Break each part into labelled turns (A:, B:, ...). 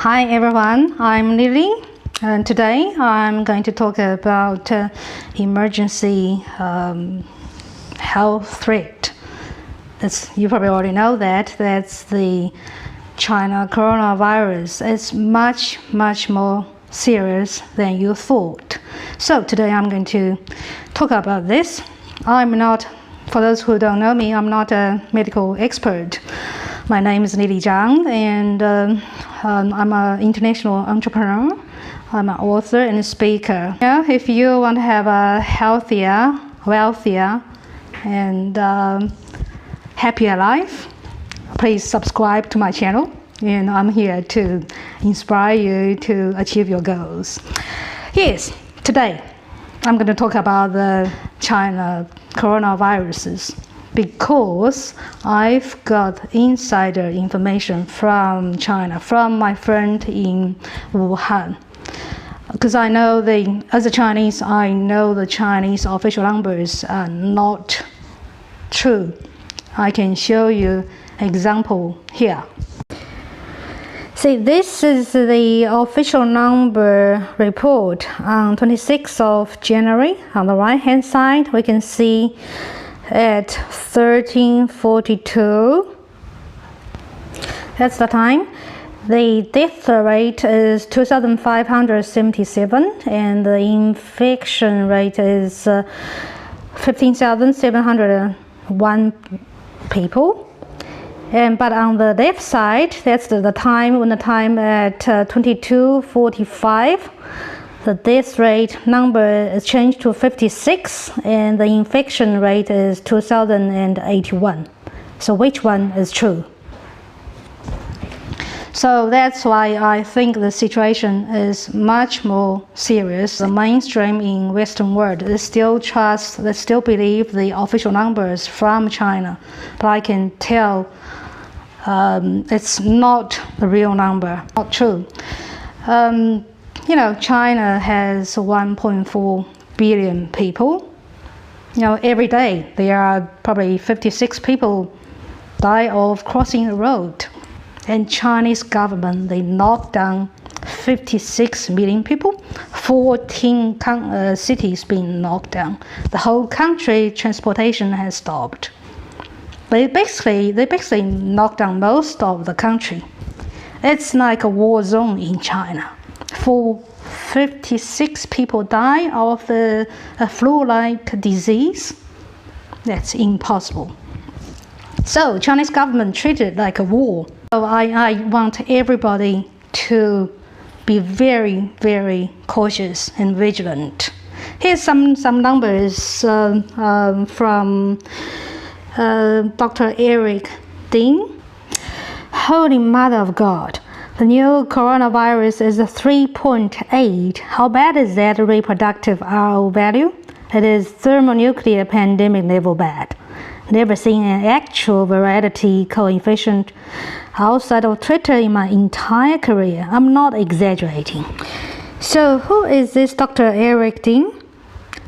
A: Hi everyone, I'm Lily, and today I'm going to talk about emergency health threat. You probably already know that's the China coronavirus. It's much more serious than you thought. So today I'm going to talk about this. For those who don't know me, I'm not a medical expert. My name is Lily Zhang, and I'm an international entrepreneur. I'm an author and a speaker. If you want to have a healthier, wealthier, and happier life, please subscribe to my channel. And I'm here to inspire you to achieve your goals. Yes, today I'm going to talk about the China coronaviruses because I've got insider information from China, from my friend in Wuhan. Because as a Chinese, I know the Chinese official numbers are not true. I can show you an example here. See, this is the official number report on 26th of January. On the right hand side, we can see at 13:42, that's the time. The death rate is 2,577 and the infection rate is 15,701 people. But on the left side, that's the time at 22:45, the death rate number is changed to 56 and the infection rate is 2,081. So which one is true? So that's why I think the situation is much more serious. The mainstream in Western world, they still believe the official numbers from China. But I can tell it's not the real number, not true. China has 1.4 billion people. Every day there are probably 56 people die of crossing the road. And Chinese government, they knocked down 56 million people, 14 cities being knocked down. The whole country transportation has stopped. They basically knocked down most of the country. It's like a war zone in China. 56 people die of a flu-like disease. That's impossible. So Chinese government treated it like a war. So I want everybody to be very, very cautious and vigilant. Here's some numbers from Dr. Eric Ding. Holy Mother of God, the new coronavirus is a 3.8. How bad is that reproductive RO value? It is thermonuclear pandemic level bad. Never seen an actual virality coefficient outside of Twitter in my entire career. I'm not exaggerating. So who is this Dr. Eric Ding?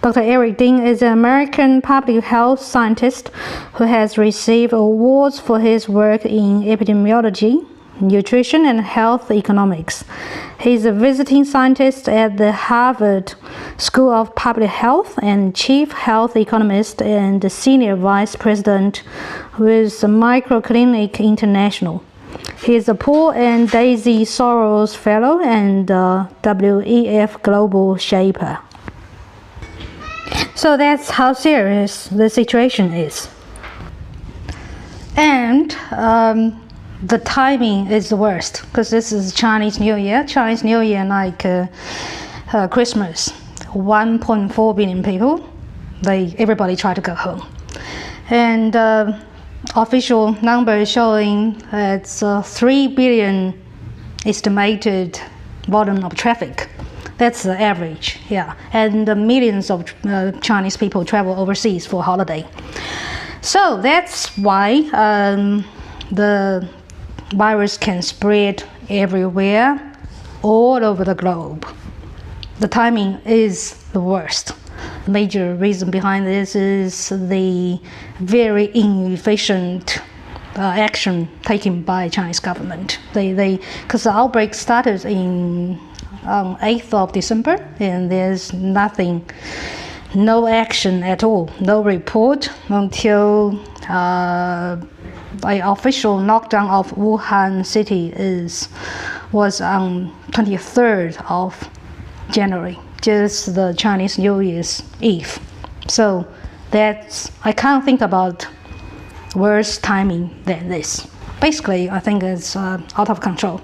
A: Dr. Eric Ding is an American public health scientist who has received awards for his work in epidemiology, nutrition, and health economics. He's a visiting scientist at the Harvard School of Public Health and chief health economist and the senior vice president with the Microclinic International. He is a Paul and Daisy Soros Fellow and WEF Global Shaper. So that's how serious the situation is. And the timing is the worst because this is Chinese New Year. Chinese New Year like Christmas. 1.4 billion people. Everybody try to go home. And official number showing it's 3 billion estimated volume of traffic. That's the average, yeah. And millions of Chinese people travel overseas for holiday. So that's why the virus can spread everywhere, all over the globe. The timing is the worst. The major reason behind this is the very inefficient action taken by Chinese government. Because the outbreak started on 8th of December, and there's nothing, no action at all, no report until the official lockdown of Wuhan city was on 23rd of January, just the Chinese New Year's Eve. So I can't think about worse timing than this. Basically, I think it's out of control.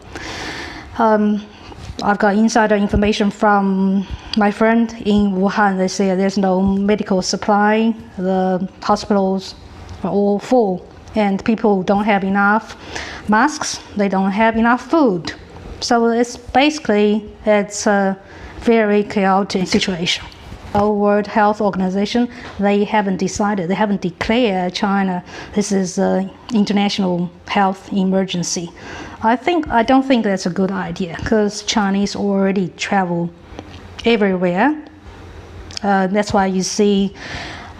A: I've got insider information from my friend in Wuhan. They say there's no medical supply, the hospitals are all full, and people don't have enough masks, they don't have enough food. So it's a very chaotic situation. The World Health Organization, they haven't declared China this is an international health emergency. I don't think that's a good idea, because Chinese already travel everywhere. That's why you see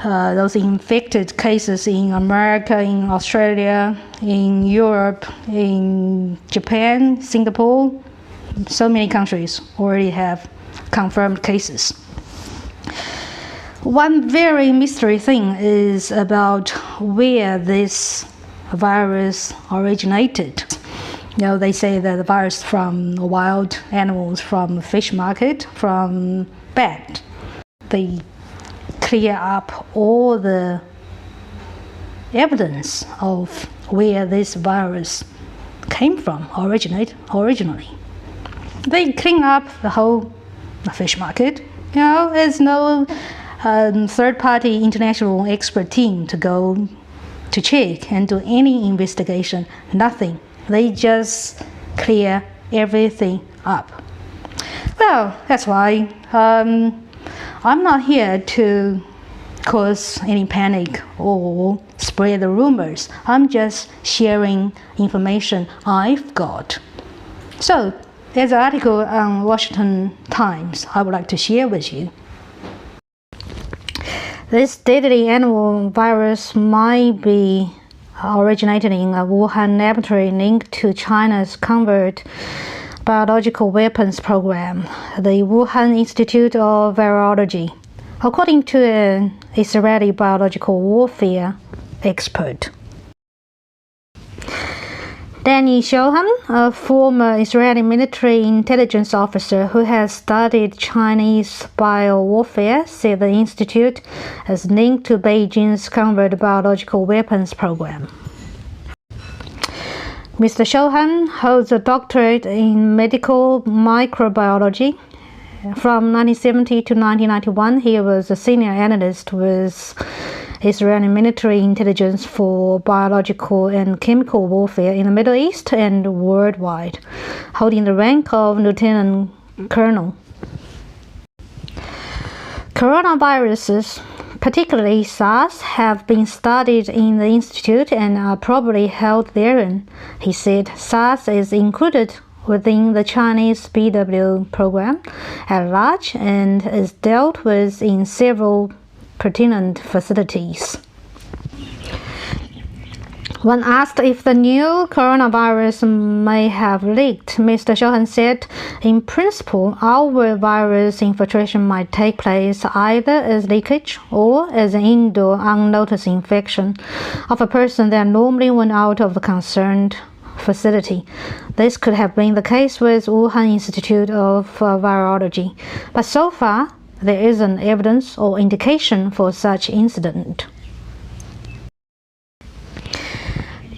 A: those infected cases in America, in Australia, in Europe, in Japan, Singapore. So many countries already have confirmed cases. One very mystery thing is about where this virus originated. They say that the virus from wild animals, from fish market, from bat. They clear up all the evidence of where this virus came from, originally. They clean up the whole fish market. There's no third-party international expert team to go to check and do any investigation, nothing. They just clear everything up. Well, that's why I'm not here to cause any panic or spread the rumors. I'm just sharing information I've got. So there's an article on Washington Times I would like to share with you. This deadly animal virus might be originated in a Wuhan laboratory linked to China's covert biological weapons program, the Wuhan Institute of Virology, according to an Israeli biological warfare expert. Danny Shoham, a former Israeli military intelligence officer who has studied Chinese biowarfare, said the institute is linked to Beijing's covert biological weapons program. Mr. Shoham holds a doctorate in medical microbiology. From 1970 to 1991, he was a senior analyst with Israeli military intelligence for biological and chemical warfare in the Middle East and worldwide, holding the rank of lieutenant colonel. Coronaviruses, particularly SARS, have been studied in the institute and are probably held therein. He said SARS is included within the Chinese BW program at large and is dealt with in several pertinent facilities. When asked if the new coronavirus may have leaked, Mr. Shohan said, in principle, our virus infiltration might take place either as leakage or as an indoor unnoticed infection of a person that normally went out of the concerned facility. This could have been the case with Wuhan Institute of Virology, but so far there isn't evidence or indication for such incident.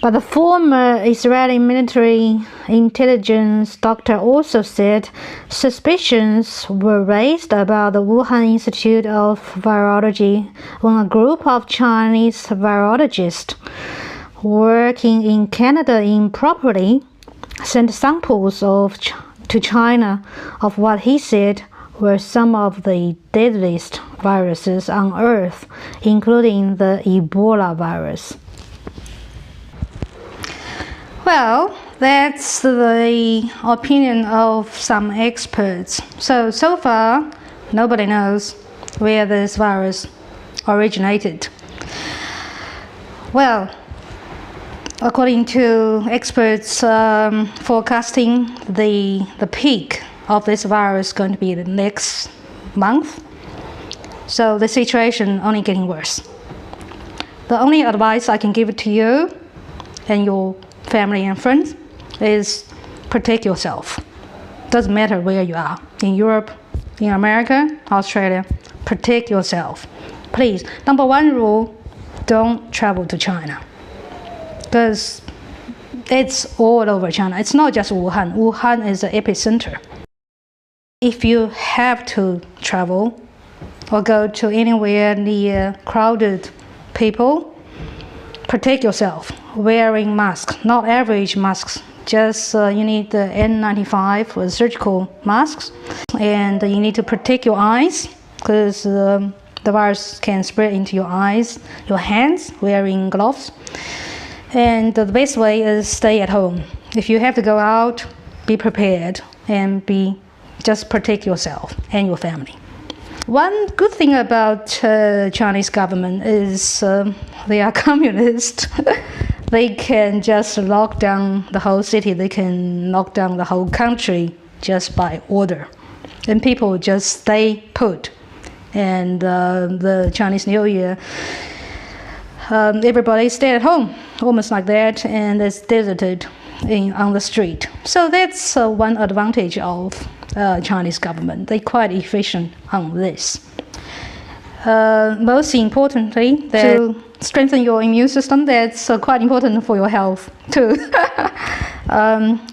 A: But the former Israeli military intelligence doctor also said suspicions were raised about the Wuhan Institute of Virology when a group of Chinese virologists working in Canada improperly sent samples to China of what he said were some of the deadliest viruses on Earth, including the Ebola virus. Well, that's the opinion of some experts. So far, nobody knows where this virus originated. Well, According to experts forecasting, the peak of this virus is going to be the next month. So the situation only getting worse. The only advice I can give to you and your family and friends is protect yourself. Doesn't matter where you are, in Europe, in America, Australia, protect yourself. Please, number one rule, don't travel to China. Because it's all over China. It's not just Wuhan. Wuhan is the epicenter. If you have to travel or go to anywhere near crowded people, protect yourself. Wearing masks, not average masks. Just you need the N95 or surgical masks, and you need to protect your eyes because the virus can spread into your eyes, your hands, wearing gloves. And the best way is stay at home. If you have to go out, be prepared and just protect yourself and your family. One good thing about Chinese government is they are communist. They can just lock down the whole city. They can lock down the whole country just by order. And people just stay put. And the Chinese New Year, everybody stay at home, almost like that, and it's deserted on the street. So that's one advantage of Chinese government. They're quite efficient on this. Most importantly, to strengthen your immune system, that's quite important for your health too.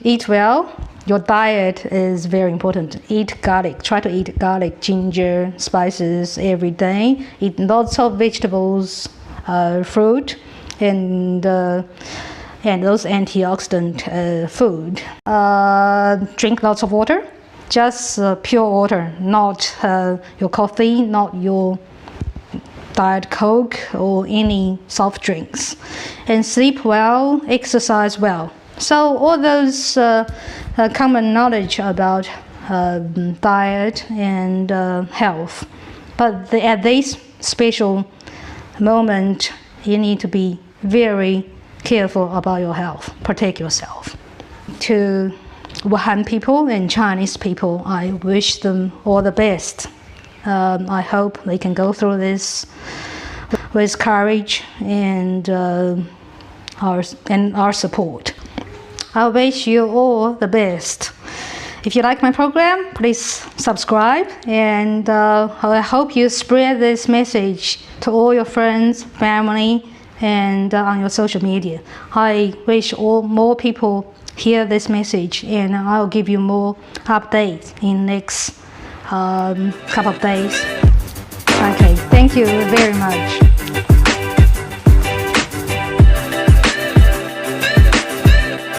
A: Eat well. Your diet is very important. Eat garlic. Try to eat garlic, ginger, spices every day. Eat lots of vegetables, fruit, and those antioxidant food. Drink lots of water. Just pure water, not your coffee, not your Diet Coke or any soft drinks. And sleep well, exercise well. So all those common knowledge about diet and health. But at this special moment, you need to be very careful about your health. Protect yourself. To Wuhan people and Chinese people, I wish them all the best. I hope they can go through this with courage and our support. I wish you all the best. If you like my program, please subscribe, and I hope you spread this message to all your friends, family, and on your social media. I wish more people hear this message, and I'll give you more updates in next couple of days. Okay, thank you very much.